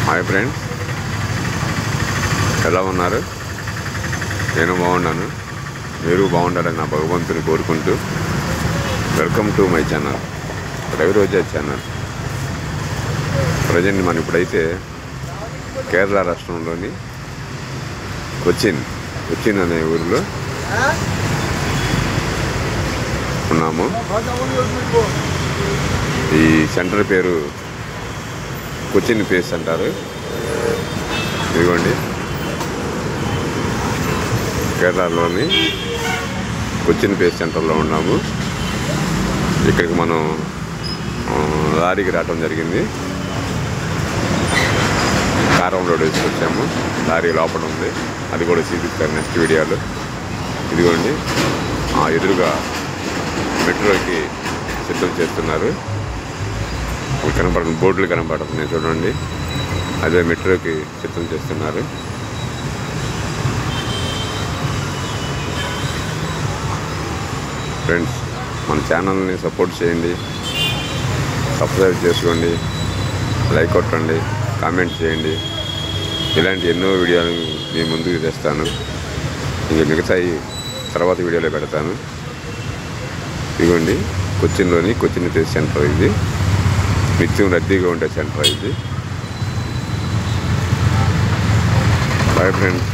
Hi friends, ఎలా ఉన్నారు? నేను బాగున్నాను. మీరు బాగుండాలని నా భగవంతుని కోరుకుంటూ welcome to my channel, Ravi Roja channel. Present మనం ఇప్పుడైతే కేరళ రాష్ట్రంలోని కొచ్చిన్ అనే ఊరిలో ఉన్నాము. ఈ సెంటర్ పేరు కొచ్చిన్ పేస్ అంటారు. ఇదిగోండి, కేరళలోని కొచ్చిన్ పేస్ సెంటర్లో ఉన్నాము. ఇక్కడికి మనం లారీకి రావడం జరిగింది. కారం రోడ్ వేసుకొచ్చాము. లారీ లోపల ఉంది, అది కూడా చూపిస్తారు నెక్స్ట్ వీడియోలో. ఇదిగోండి, ఎదురుగా మెట్రోకి సిద్ధం చేస్తున్నారు. కనపడుతుంది, బోర్డులు కనపడుతున్నాయి చూడండి. అదే మెట్రోకి సిద్ధం చేస్తున్నారు. ఫ్రెండ్స్, మన ఛానల్ని సపోర్ట్ చేయండి, సబ్స్క్రైబ్ చేసుకోండి, లైక్ కొట్టండి, కామెంట్ చేయండి. ఇలాంటి ఎన్నో వీడియోలు మీ ముందుకు తెస్తాను. ఇంకా మిగతాయి తర్వాత వీడియోలో పెడతాను. ఇదిగోండి, కొచ్చిన్లోని కొచ్చిన్ పేస్ సెంటర్. ఇది నిత్యం రద్దీగా ఉండే సెంటర్ ఇది. Bye friends.